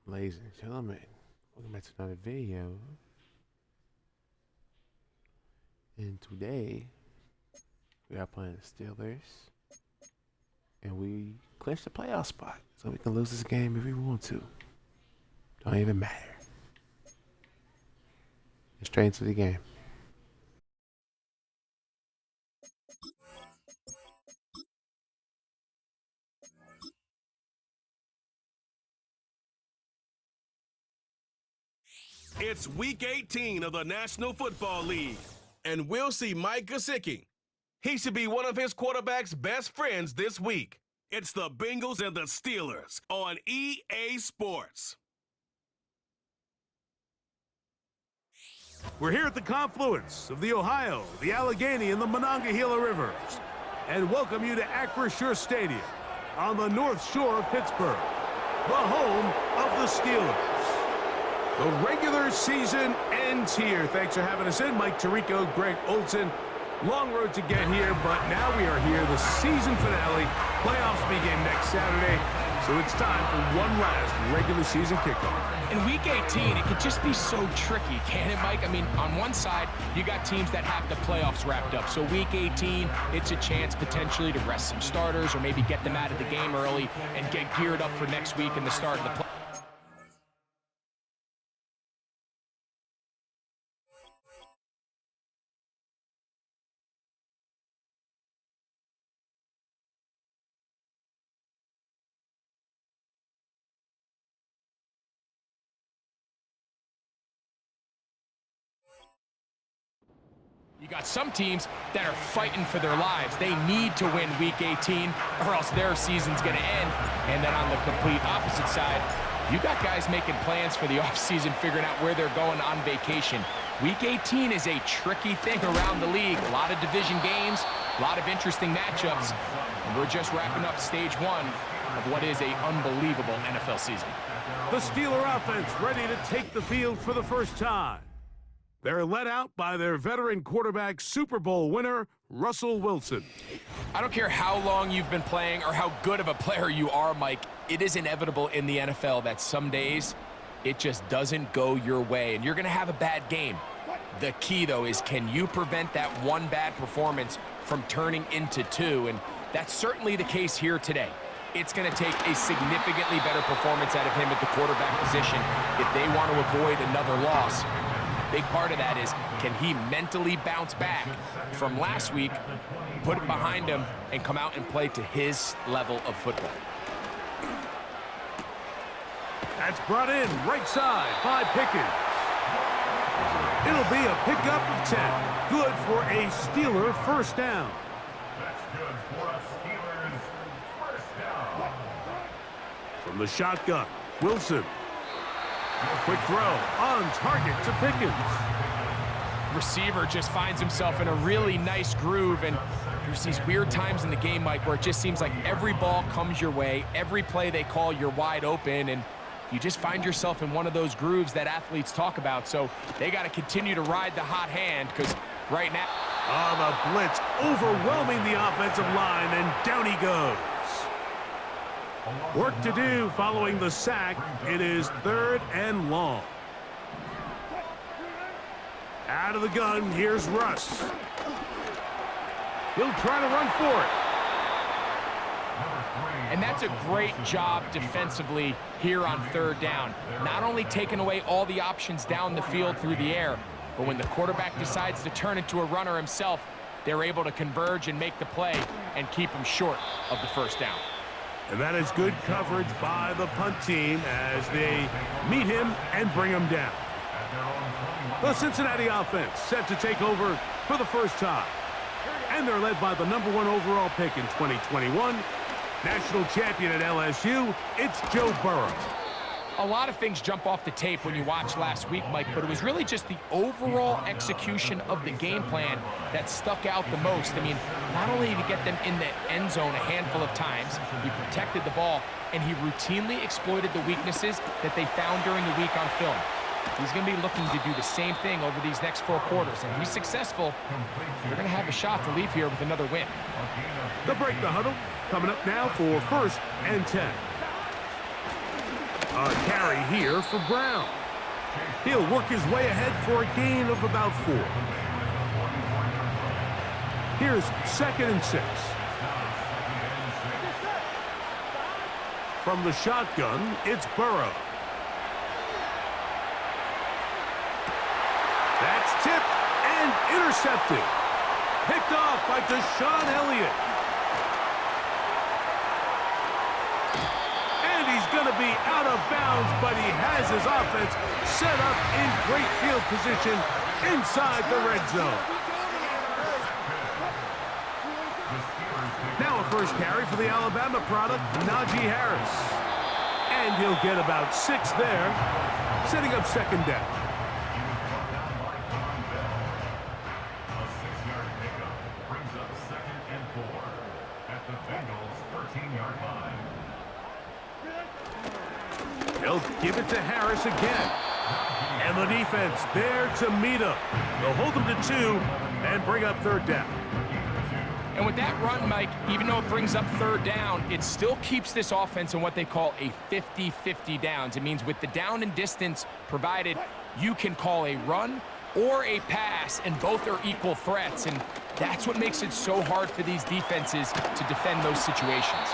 Ladies and gentlemen, welcome back to another video. And today, we are playing the Steelers. And we clinched the playoff spot. So we can lose this game if we want to. Don't even matter. Get straight into the game. It's Week 18 of the National Football League, and we'll see Mike Gesicki. He should be one of his quarterback's best friends this week. It's the Bengals and the Steelers on EA Sports. We're here at the confluence of the Ohio, the Allegheny, and the Monongahela Rivers, and welcome you to Acrisure Stadium on the North Shore of Pittsburgh, the home of the Steelers. The regular season ends here. Thanks for having us in. Mike Tirico, Greg Olson. Long road to get here, but now we are here. The season finale. Playoffs begin next Saturday, so it's time for one last regular season kickoff. In Week 18, it could just be so tricky, can't it, Mike? I mean, on one side, you got teams that have the playoffs wrapped up. So Week 18, it's a chance potentially to rest some starters or maybe get them out of the game early and get geared up for next week and the start of the playoffs. You got some teams that are fighting for their lives. They need to win Week 18 or else their season's going to end. And then on the complete opposite side, you got guys making plans for the offseason, figuring out where they're going on vacation. Week 18 is a tricky thing around the league. A lot of division games, a lot of interesting matchups. And we're just wrapping up stage one of what is an unbelievable NFL season. The Steeler offense ready to take the field for the first time. They're led out by their veteran quarterback, Super Bowl winner, Russell Wilson. I don't care how long you've been playing or how good of a player you are, Mike. It is inevitable in the NFL that some days it just doesn't go your way, and you're going to have a bad game. The key, though, is can you prevent that one bad performance from turning into two? And that's certainly the case here today. It's going to take a significantly better performance out of him at the quarterback position if they want to avoid another loss. Big part of that is, can he mentally bounce back from last week, put it behind him, and come out and play to his level of football? That's brought in right side by Pickens. It'll be a pickup of 10. Good for a Steeler first down. From the shotgun, Wilson. Quick throw on target to Pickens. Receiver just finds himself in a really nice groove, and there's these weird times in the game, Mike, where it just seems like every ball comes your way, every play they call, you're wide open, and you just find yourself in one of those grooves that athletes talk about. So they got to continue to ride the hot hand, because right now... the blitz overwhelming the offensive line, and down he goes. Work to do following the sack. It is 3rd and long. Out of the gun, here's Russ. He'll try to run for it. And that's a great job defensively here on 3rd down. Not only taking away all the options down the field through the air, but when the quarterback decides to turn into a runner himself, they're able to converge and make the play and keep him short of the first down. And that is good coverage by the punt team as they meet him and bring him down. The Cincinnati offense set to take over for the first time. And they're led by the #1 overall pick in 2021. National champion at LSU, it's Joe Burrow. A lot of things jump off the tape when you watch last week, Mike, but it was really just the overall execution of the game plan that stuck out the most. I mean, not only did he get them in the end zone a handful of times, he protected the ball, and he routinely exploited the weaknesses that they found during the week on film. He's going to be looking to do the same thing over these next 4 quarters, and if he's successful, they're going to have a shot to leave here with another win. The break the huddle coming up now for 1st and 10. A carry here for Brown. He'll work his way ahead for a gain of about 4. Here's 2nd and 6. From the shotgun, it's Burrow. That's tipped and intercepted. Picked off by Deshaun Elliott. And he's going to be out of bounds, but he has his offense set up in great field position inside the red zone. Now a first carry for the Alabama product, Najee Harris. And he'll get about 6 there, setting up 2nd down. They'll give it to Harris again. And the defense there to meet him. They'll hold him to 2 and bring up 3rd down. And with that run, Mike, even though it brings up 3rd down, it still keeps this offense in what they call a 50-50 downs. It means with the down and distance provided, you can call a run or a pass, and both are equal threats. And that's what makes it so hard for these defenses to defend those situations.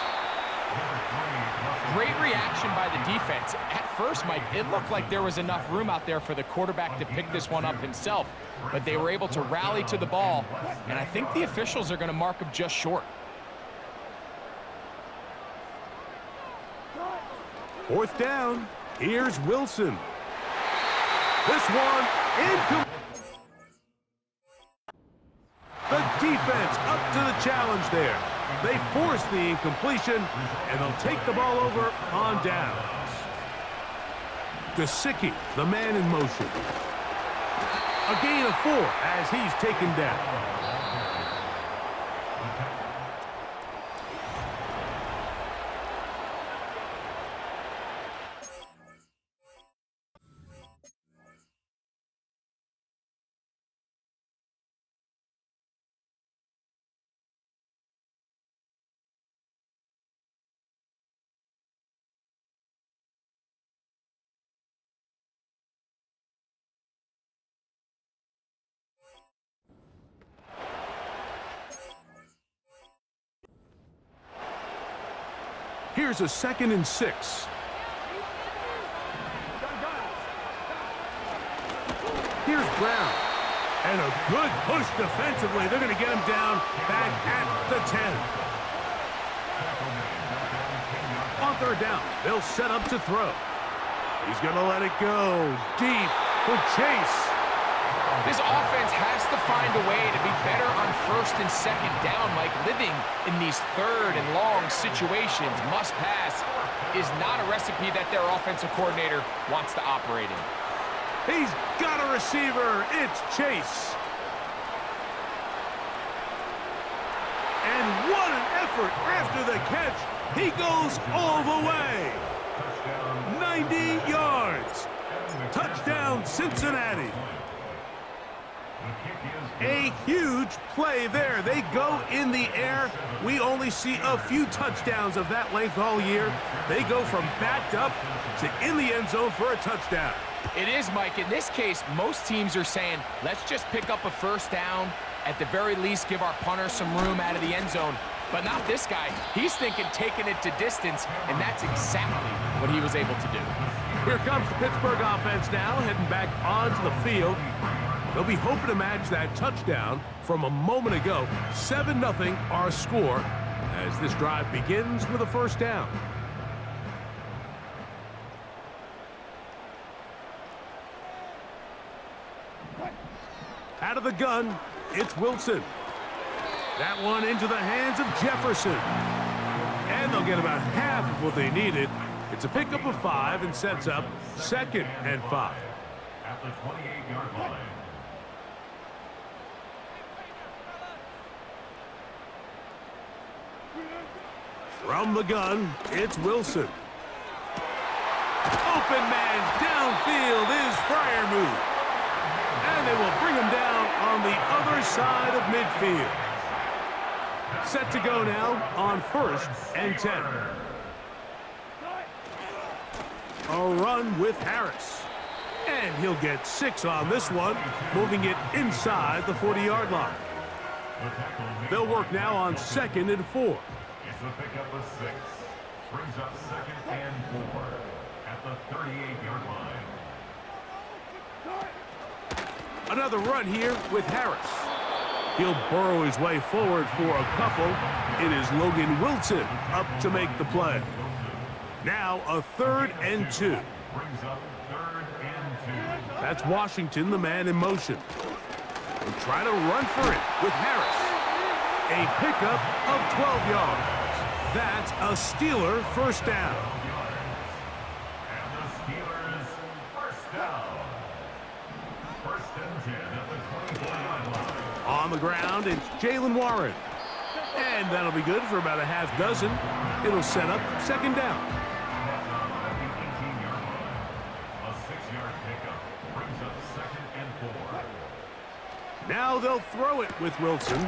Great reaction by the defense. At first, Mike, it looked like there was enough room out there for the quarterback to pick this one up himself, but they were able to rally to the ball, and I think the officials are going to mark him just short. 4th down. Here's Wilson. This one incomplete. The defense up to the challenge there. They force the incompletion, and they'll take the ball over on downs. Gesicki, the man in motion. A gain of 4 as he's taken down. Here's a 2nd and 6. Here's Brown. And a good push defensively. They're going to get him down back at the 10. On 3rd down, they'll set up to throw. He's going to let it go deep for Chase. This offense has to find a way to be better on 1st and 2nd down, Mike. Living in these 3rd and long situations, must pass, is not a recipe that their offensive coordinator wants to operate in. He's got a receiver. It's Chase. And what an effort after the catch. He goes all the way. 90 yards. Touchdown, Cincinnati. A huge play there. They go in the air. We only see a few touchdowns of that length all year. They go from backed up to in the end zone for a touchdown. It is, Mike. In this case, most teams are saying, let's just pick up a 1st down. At the very least, give our punter some room out of the end zone. But not this guy. He's thinking taking it to distance, and that's exactly what he was able to do. Here comes the Pittsburgh offense now, heading back onto the field. They'll be hoping to match that touchdown from a moment ago. 7-0 our score as this drive begins with a 1st down. Out of the gun, it's Wilson. That one into the hands of Jefferson. And they'll get about half of what they needed. It's a pickup of 5 and sets up 2nd and 5. At the 28-yard line. From the gun, it's Wilson. Open man downfield is Freiermuth. And they will bring him down on the other side of midfield. Set to go now on 1st and 10. a run with Harris. And he'll get 6 on this one, moving it inside the 40-yard line. They'll work now on 2nd and 4. It's a pickup of 6. Brings up 2nd and 4 at the 38-yard line. Another run here with Harris. He'll burrow his way forward for a couple. It is Logan Wilson up to make the play. Now a 3rd and 2. Brings up 3rd and 2. That's Washington, the man in motion. We'll try to run for it with Harris. A pickup of 12 yards. That's a Steeler first down. And the Steelers first down. 1st and 10 at the 24-yard line. On the ground, it's Jalen Warren. And that'll be good for about a half dozen. It'll set up 2nd down. At the 18-yard line, a 6-yard pickup brings up 2nd and 4. Now they'll throw it with Wilson.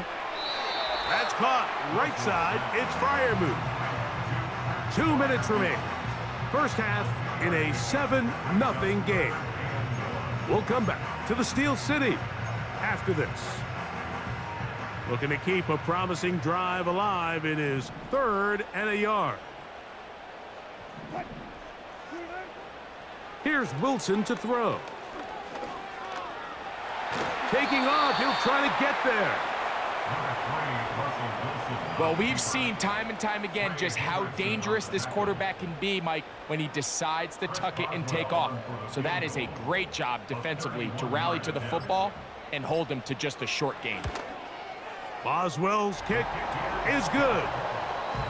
That's caught. Right side, it's Freiermuth. 2 minutes remaining. First half in a 7-0 game. We'll come back to the Steel City after this. Looking to keep a promising drive alive. It is 3rd and a yard. Here's Wilson to throw. Taking off, he'll try to get there. Well, we've seen time and time again just how dangerous this quarterback can be, Mike, when he decides to tuck it and take off. So that is a great job defensively to rally to the football and hold him to just a short gain. Boswell's kick is good.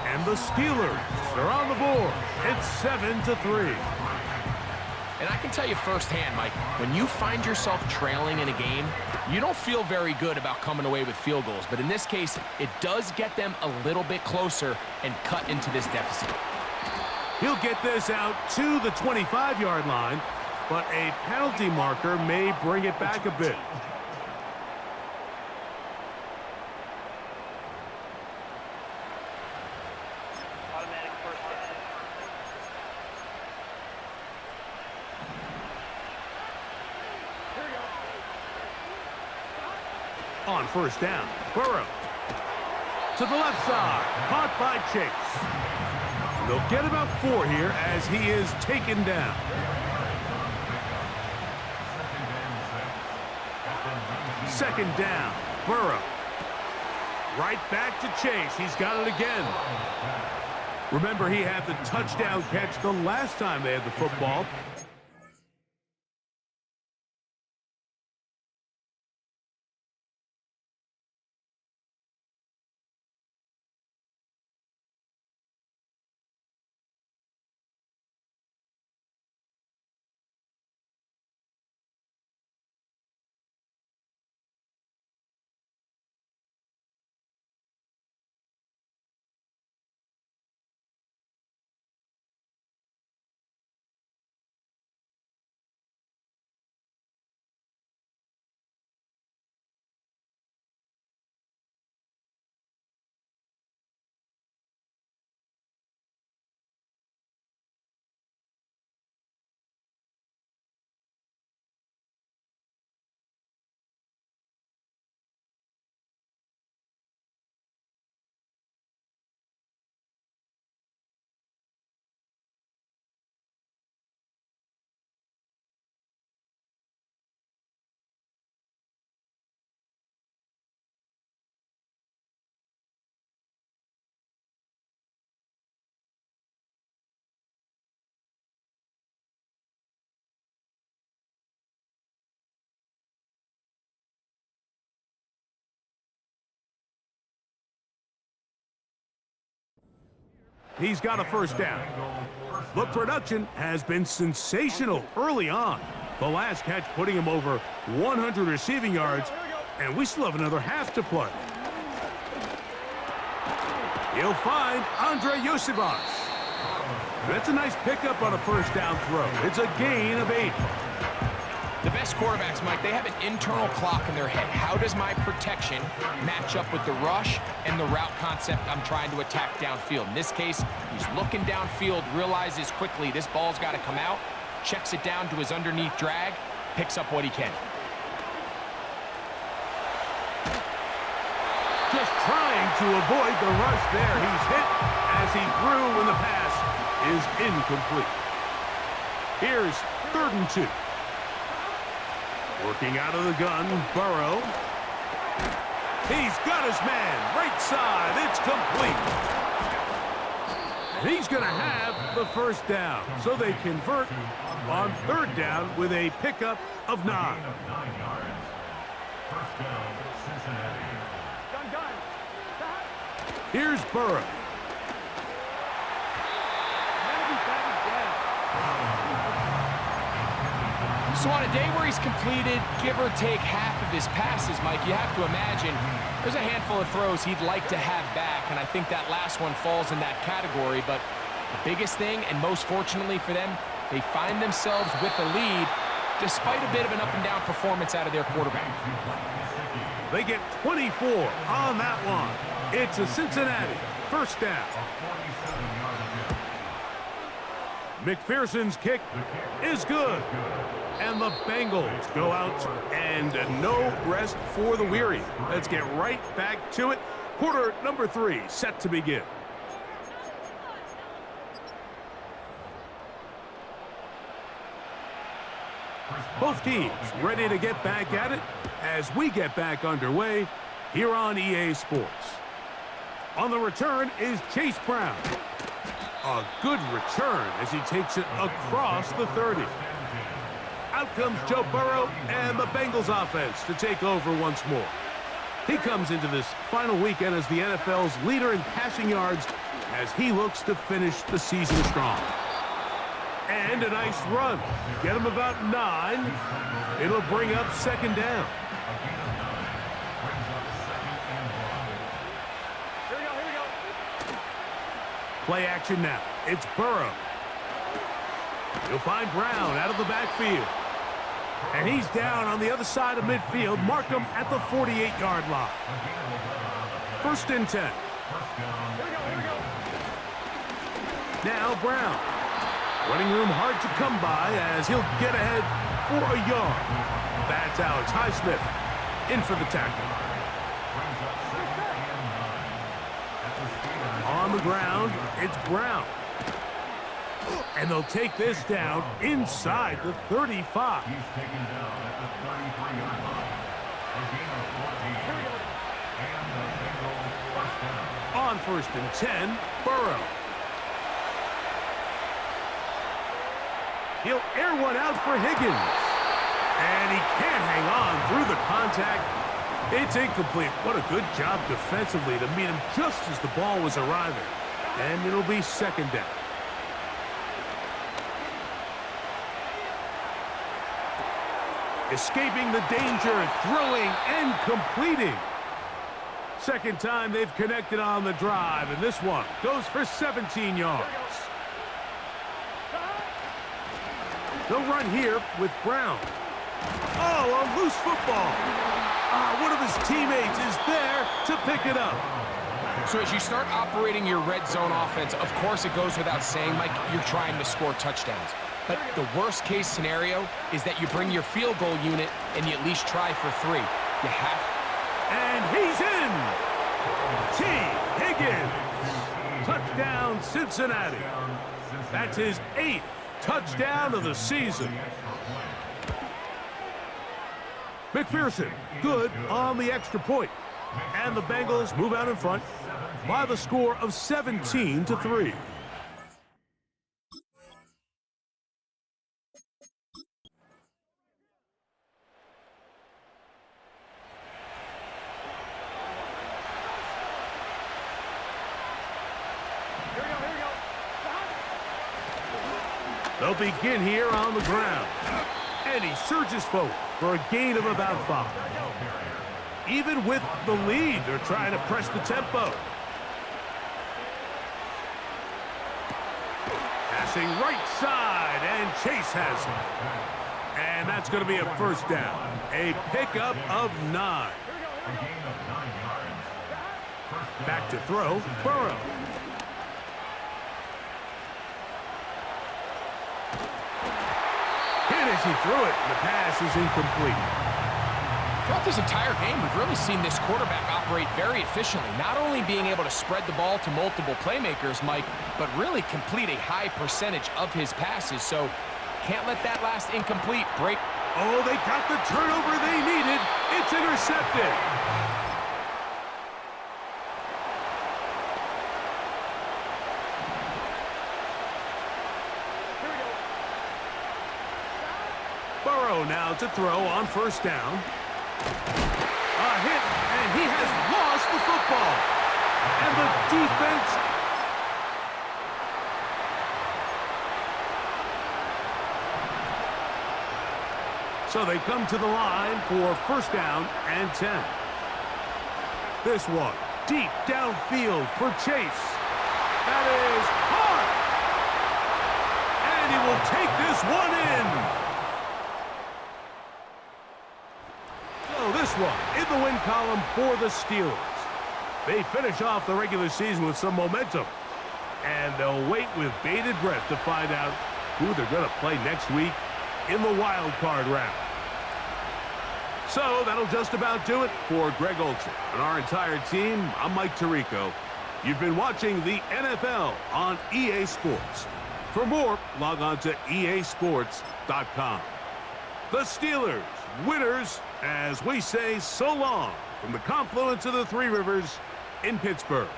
And the Steelers are on the board. It's 7-3. And I can tell you firsthand, Mike, when you find yourself trailing in a game, you don't feel very good about coming away with field goals. But in this case, it does get them a little bit closer and cut into this deficit. He'll get this out to the 25-yard line, but a penalty marker may bring it back a bit. On first down, Burrow. To the left side, caught by Chase. And they'll get about 4 here as he is taken down. Second down, Burrow. Right back to Chase. He's got it again. Remember, he had the touchdown catch the last time they had the football. He's got a first down. The production has been sensational early on. The last catch putting him over 100 receiving yards, and we still have another half to play. He'll find Andre Yosibas. That's a nice pickup on a first down throw. It's a gain of 8. The best quarterbacks, Mike, they have an internal clock in their head. How does my protection match up with the rush and the route concept I'm trying to attack downfield? In this case, he's looking downfield, realizes quickly this ball's got to come out, checks it down to his underneath drag, picks up what he can. Just trying to avoid the rush there. He's hit as he threw when the pass is incomplete. Here's 3rd and 2. Working out of the gun, Burrow. He's got his man, right side, it's complete. And he's gonna have the first down. So they convert on 3rd down with a pickup of 9. Gain of 9 yards. First down, Cincinnati. Here's Burrow. So on a day where he's completed, give or take half of his passes, Mike, you have to imagine there's a handful of throws he'd like to have back, and I think that last one falls in that category. But the biggest thing, and most fortunately for them, they find themselves with a lead despite a bit of an up-and-down performance out of their quarterback. They get 24 on that one. It's a Cincinnati first down. McPherson's kick is good. And the Bengals go out, and no rest for the weary. Let's get right back to it. Quarter number 3 set to begin. Both teams ready to get back at it as we get back underway here on EA Sports. On the return is Chase Brown. A good return as he takes it across the 30. Out comes Joe Burrow and the Bengals offense to take over once more. He comes into this final weekend as the NFL's leader in passing yards as he looks to finish the season strong. And a nice run. Get him about 9. It'll bring up 2nd down. Play action now. It's Burrow. You'll find Brown out of the backfield. And he's down on the other side of midfield. Mark him at the 48-yard line. 1st and 10. Now Brown. Running room hard to come by as he'll get ahead for a yard. That's Alex Highsmith in for the tackle. On the ground, it's Brown. And they'll take this down inside the 35. He's taken down at the 33-yard line. A gain of 14. And the Bengals first down. On 1st and 10, Burrow. He'll air one out for Higgins. And he can't hang on through the contact. It's incomplete. What a good job defensively to meet him just as the ball was arriving. And it'll be 2nd down. Escaping the danger, throwing and completing. 2nd time they've connected on the drive, and this one goes for 17 yards. They'll run here with Brown. Oh, a loose football. One of his teammates is there to pick it up. So as you start operating your red zone offense, of course it goes without saying, Mike, you're trying to score touchdowns. But the worst case scenario is that you bring your field goal unit and you at least try for 3. You have. And he's in. T. Higgins. Touchdown, Cincinnati. That's his 8th touchdown of the season. McPherson, good on the extra point. And the Bengals move out in front by the score of 17-3. They'll begin here on the ground. And he surges forward for a gain of about 5. Even with the lead, they're trying to press the tempo. Passing right side, and Chase has And that's going to be a first down. A pickup of 9. A gain of 9 yards. First down. Back to throw, Burrow. Hit as he threw it. The pass is incomplete. Throughout this entire game, we've really seen this quarterback operate very efficiently, not only being able to spread the ball to multiple playmakers, Mike, but really complete a high percentage of his passes. So can't let that last incomplete break. Oh, they got the turnover they needed. It's intercepted. Burrow now to throw on first down. A hit, and he has lost the football. And the defense... So they come to the line for first down and 10. This one, deep downfield for Chase. That is hard. And he will take this one in. So this one in the win column for the Steelers. They finish off the regular season with some momentum. And they'll wait with bated breath to find out who they're going to play next week in the wild card round. So that'll just about do it for Greg Olson and our entire team. I'm Mike Tirico. You've been watching the NFL on EA Sports. For more, log on to easports.com. The Steelers, winners, as we say so long from the confluence of the Three Rivers in Pittsburgh.